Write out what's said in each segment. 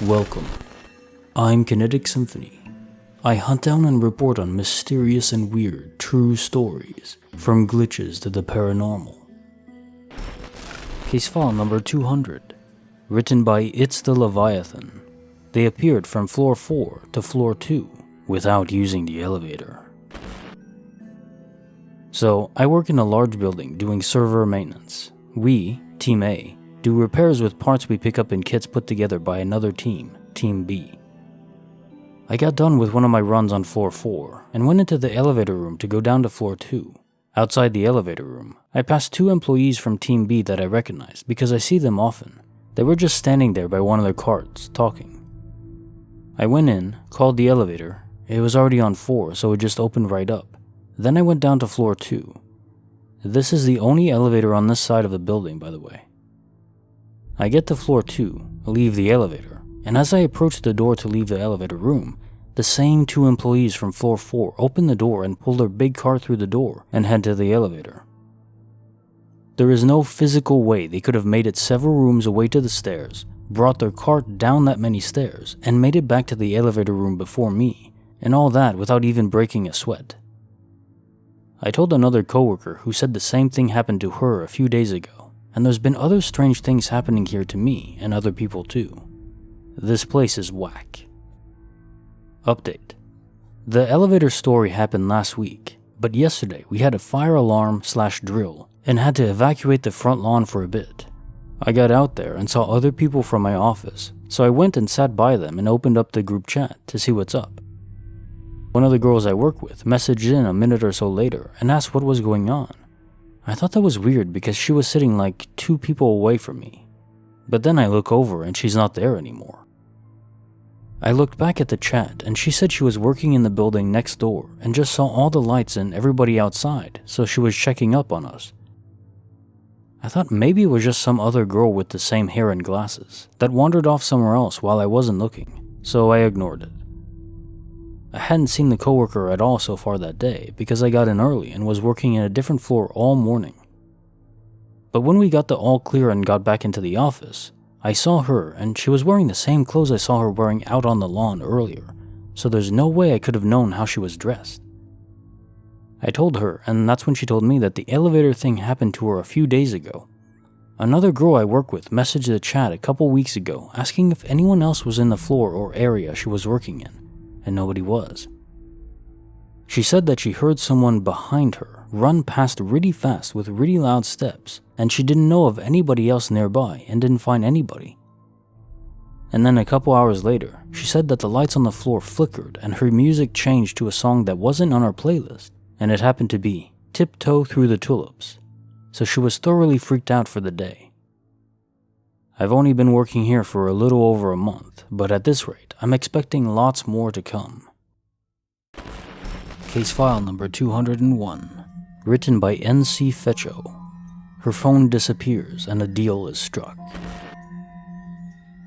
Welcome. I'm Kinetic Symphony. I hunt down and report on mysterious and weird true stories, from glitches to the paranormal. Case file number 200, written by itstheleviathan. They appeared from floor 4 to floor 2 without using the elevator. So, I work in a large building doing server maintenance. We, Team A, do repairs with parts we pick up in kits put together by another team, Team B. I got done with one of my runs on floor 4 and went into the elevator room to go down to floor 2. Outside the elevator room, I passed 2 employees from Team B that I recognized because I see them often. They were just standing there by one of their carts, talking. I went in, called the elevator. It was already on 4, so it just opened right up. Then I went down to floor 2. This is the only elevator on this side of the building, by the way. I get to floor 2, leave the elevator, and as I approach the door to leave the elevator room, the same 2 employees from floor 4 open the door and pull their big cart through the door and head to the elevator. There is no physical way they could have made it several rooms away to the stairs, brought their cart down that many stairs, and made it back to the elevator room before me, and all that without even breaking a sweat. I told another coworker who said the same thing happened to her a few days ago. And there's been other strange things happening here to me and other people too. This place is whack. Update. The elevator story happened last week, but yesterday we had a fire alarm/drill and had to evacuate the front lawn for a bit. I got out there and saw other people from my office, so I went and sat by them and opened up the group chat to see what's up. One of the girls I work with messaged in a minute or so later and asked what was going on. I thought that was weird because she was sitting like 2 people away from me. But then I look over and she's not there anymore. I looked back at the chat and she said she was working in the building next door and just saw all the lights and everybody outside, so she was checking up on us. I thought maybe it was just some other girl with the same hair and glasses that wandered off somewhere else while I wasn't looking, so I ignored it. I hadn't seen the coworker at all so far that day because I got in early and was working in a different floor all morning. But when we got the all clear and got back into the office, I saw her and she was wearing the same clothes I saw her wearing out on the lawn earlier, so there's no way I could have known how she was dressed. I told her, and that's when she told me that the elevator thing happened to her a few days ago. Another girl I work with messaged the chat a couple weeks ago asking if anyone else was in the floor or area she was working in. And nobody was. She said that she heard someone behind her run past really fast with really loud steps, and she didn't know of anybody else nearby and didn't find anybody. And then a couple hours later, she said that the lights on the floor flickered and her music changed to a song that wasn't on our playlist, and it happened to be Tiptoe Through the Tulips. So she was thoroughly freaked out for the day. I've only been working here for a little over a month, but at this rate, I'm expecting lots more to come. Case file number 201, written by Ncfetcho. Her phone disappears and a deal is struck.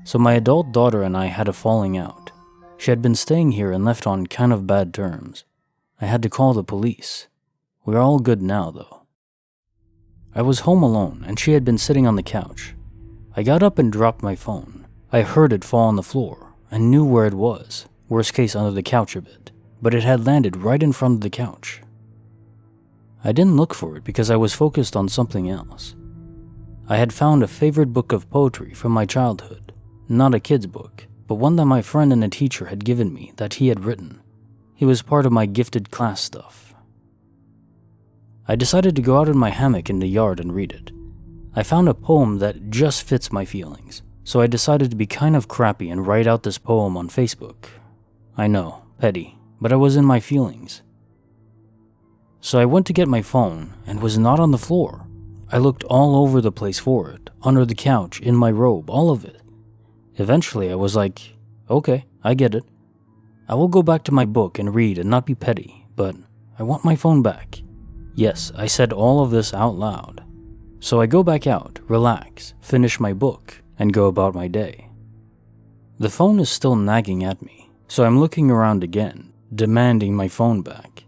So my adult daughter and I had a falling out. She had been staying here and left on kind of bad terms. I had to call the police. We're all good now though. I was home alone and she had been sitting on the couch. I got up and dropped my phone. I heard it fall on the floor and knew where it was, worst case under the couch a bit, but it had landed right in front of the couch. I didn't look for it because I was focused on something else. I had found a favorite book of poetry from my childhood, not a kid's book, but one that my friend and a teacher had given me that he had written. He was part of my gifted class stuff. I decided to go out in my hammock in the yard and read it. I found a poem that just fits my feelings, so I decided to be kind of crappy and write out this poem on Facebook. I know, petty, but I was in my feelings. So I went to get my phone and was not on the floor. I looked all over the place for it, under the couch, in my robe, all of it. Eventually I was like, okay, I get it. I will go back to my book and read and not be petty, but I want my phone back. Yes, I said all of this out loud. So I go back out, relax, finish my book, and go about my day. The phone is still nagging at me, so I'm looking around again, demanding my phone back.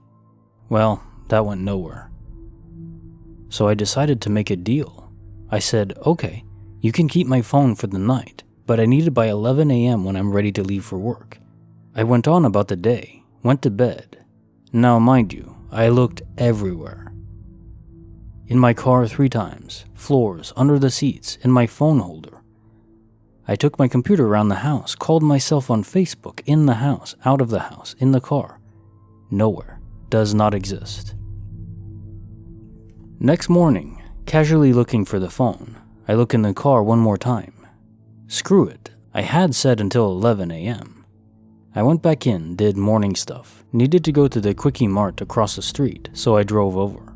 Well, that went nowhere. So I decided to make a deal. I said, okay, you can keep my phone for the night, but I need it by 11 a.m. when I'm ready to leave for work. I went on about the day, went to bed. Now mind you, I looked everywhere. In my car 3 times, floors, under the seats, in my phone holder. I took my computer around the house, called myself on Facebook, in the house, out of the house, in the car. Nowhere. Does not exist. Next morning, casually looking for the phone, I look in the car one more time. Screw it, I had said until 11 a.m. I went back in, did morning stuff, needed to go to the Quickie Mart across the street, so I drove over.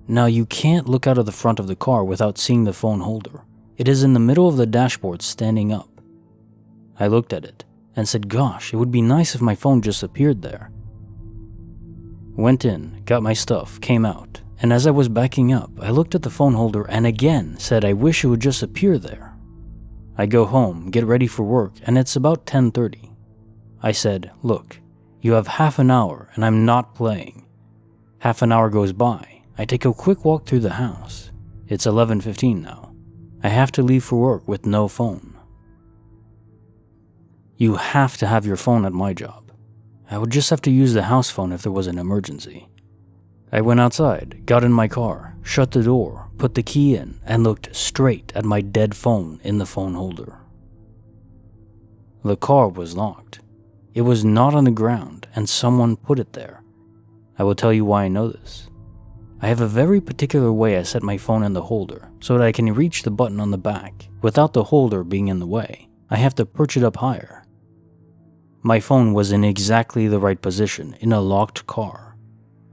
Now you can't look out of the front of the car without seeing the phone holder. It is in the middle of the dashboard standing up. I looked at it and said, gosh, it would be nice if my phone just appeared there. Went in, got my stuff, came out, and as I was backing up, I looked at the phone holder and again said I wish it would just appear there. I go home, get ready for work, and it's about 10:30. I said, look, you have half an hour and I'm not playing. Half an hour goes by. I take a quick walk through the house. It's 11:15 now. I have to leave for work with no phone. You have to have your phone at my job. I would just have to use the house phone if there was an emergency. I went outside, got in my car, shut the door, put the key in, and looked straight at my dead phone in the phone holder. The car was locked. It was not on the ground, and someone put it there. I will tell you why I know this. I have a very particular way I set my phone in the holder so that I can reach the button on the back without the holder being in the way. I have to perch it up higher. My phone was in exactly the right position in a locked car.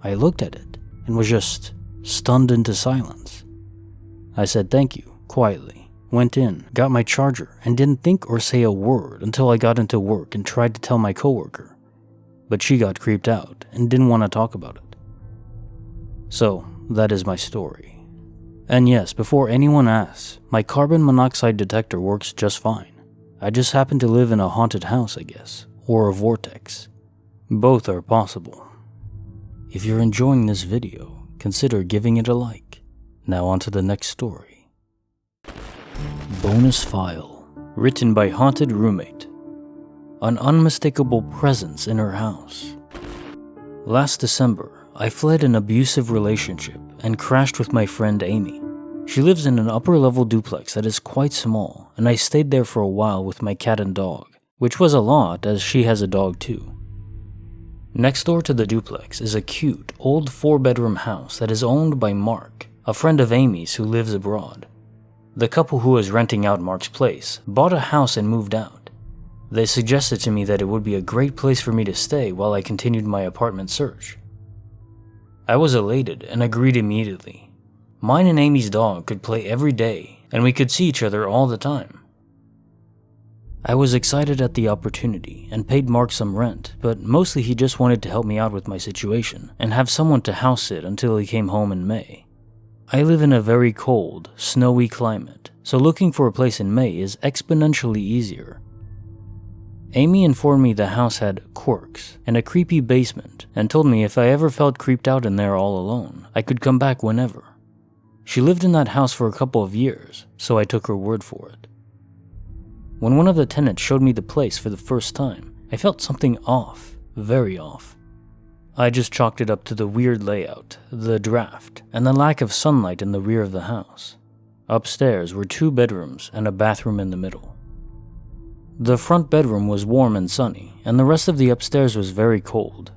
I looked at it and was just stunned into silence. I said thank you, quietly, went in, got my charger, and didn't think or say a word until I got into work and tried to tell my coworker. But she got creeped out and didn't want to talk about it. So, that is my story. And yes, before anyone asks, my carbon monoxide detector works just fine. I just happen to live in a haunted house, I guess. Or a vortex. Both are possible. If you're enjoying this video, consider giving it a like. Now on to the next story. Bonus file. Written by Haunted Roommate. An unmistakable presence in her house. Last December, I fled an abusive relationship and crashed with my friend Amy. She lives in an upper-level duplex that is quite small, and I stayed there for a while with my cat and dog. Which was a lot, as she has a dog too. Next door to the duplex is a cute, old 4-bedroom house that is owned by Mark, a friend of Amy's who lives abroad. The couple who was renting out Mark's place bought a house and moved out. They suggested to me that it would be a great place for me to stay while I continued my apartment search. I was elated and agreed immediately. Mine and Amy's dog could play every day, and we could see each other all the time. I was excited at the opportunity and paid Mark some rent, but mostly he just wanted to help me out with my situation and have someone to house sit until he came home in May. I live in a very cold, snowy climate, so looking for a place in May is exponentially easier. Amy informed me the house had quirks and a creepy basement and told me if I ever felt creeped out in there all alone, I could come back whenever. She lived in that house for a couple of years, so I took her word for it. When one of the tenants showed me the place for the first time, I felt something off, very off. I just chalked it up to the weird layout, the draft, and the lack of sunlight in the rear of the house. Upstairs were 2 bedrooms and a bathroom in the middle. The front bedroom was warm and sunny, and the rest of the upstairs was very cold,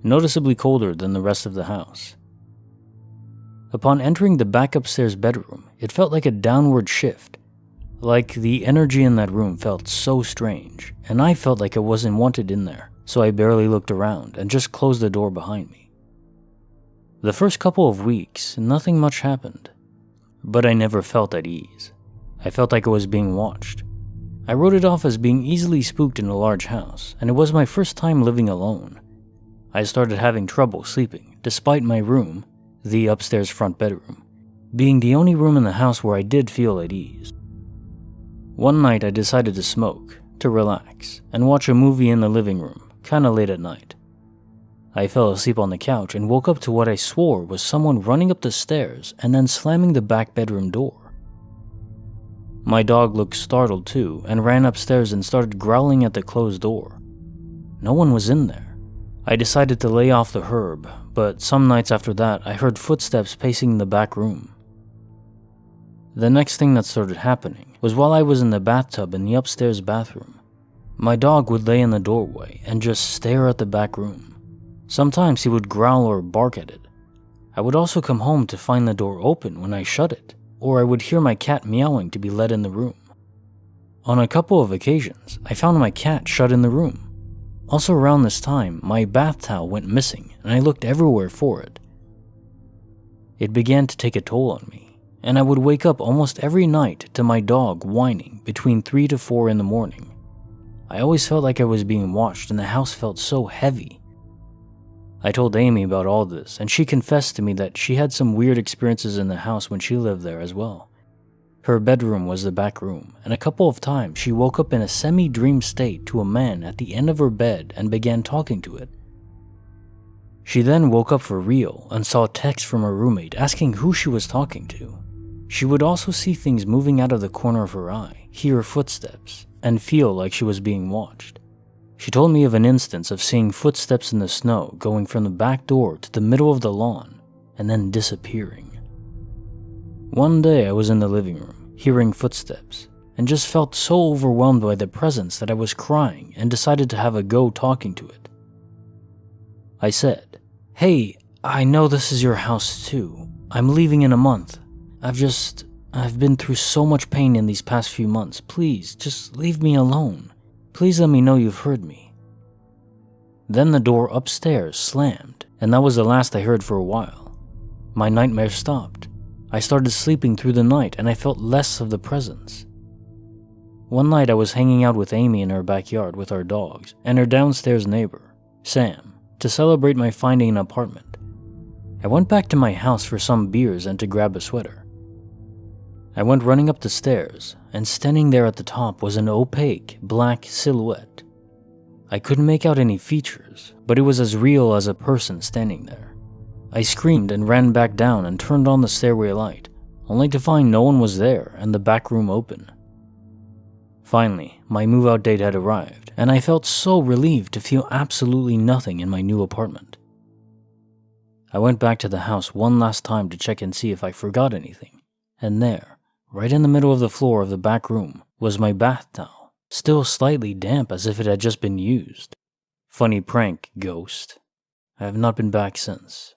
noticeably colder than the rest of the house. Upon entering the back upstairs bedroom, it felt like a downward shift. Like the energy in that room felt so strange, and I felt like I wasn't wanted in there, so I barely looked around and just closed the door behind me. The first couple of weeks, nothing much happened, but I never felt at ease. I felt like I was being watched. I wrote it off as being easily spooked in a large house, and it was my first time living alone. I started having trouble sleeping, despite my room, the upstairs front bedroom, being the only room in the house where I did feel at ease. One night I decided to smoke, to relax, and watch a movie in the living room, kinda late at night. I fell asleep on the couch and woke up to what I swore was someone running up the stairs and then slamming the back bedroom door. My dog looked startled too and ran upstairs and started growling at the closed door. No one was in there. I decided to lay off the herb, but some nights after that I heard footsteps pacing the back room. The next thing that started happening was while I was in the bathtub in the upstairs bathroom. My dog would lay in the doorway and just stare at the back room. Sometimes he would growl or bark at it. I would also come home to find the door open when I shut it, or I would hear my cat meowing to be let in the room. On a couple of occasions, I found my cat shut in the room. Also around this time, my bath towel went missing and I looked everywhere for it. It began to take a toll on me, and I would wake up almost every night to my dog whining between 3 to 4 in the morning. I always felt like I was being watched and the house felt so heavy. I told Amy about all this, and she confessed to me that she had some weird experiences in the house when she lived there as well. Her bedroom was the back room, and a couple of times she woke up in a semi-dream state to a man at the end of her bed and began talking to it. She then woke up for real and saw texts from her roommate asking who she was talking to. She would also see things moving out of the corner of her eye, hear footsteps, and feel like she was being watched. She told me of an instance of seeing footsteps in the snow going from the back door to the middle of the lawn and then disappearing. One day I was in the living room, hearing footsteps, and just felt so overwhelmed by the presence that I was crying and decided to have a go talking to it. I said, "Hey, I know this is your house too. I'm leaving in a month. I've been through so much pain in these past few months. Please, just leave me alone. Please let me know you've heard me." Then the door upstairs slammed, and that was the last I heard for a while. My nightmare stopped. I started sleeping through the night and I felt less of the presence. One night I was hanging out with Amy in her backyard with our dogs and her downstairs neighbor, Sam, to celebrate my finding an apartment. I went back to my house for some beers and to grab a sweater. I went running up the stairs, and standing there at the top was an opaque, black silhouette. I couldn't make out any features, but it was as real as a person standing there. I screamed and ran back down and turned on the stairway light, only to find no one was there and the back room open. Finally, my move-out date had arrived, and I felt so relieved to feel absolutely nothing in my new apartment. I went back to the house one last time to check and see if I forgot anything, and there, right in the middle of the floor of the back room, was my bath towel, still slightly damp as if it had just been used. Funny prank, ghost. I have not been back since.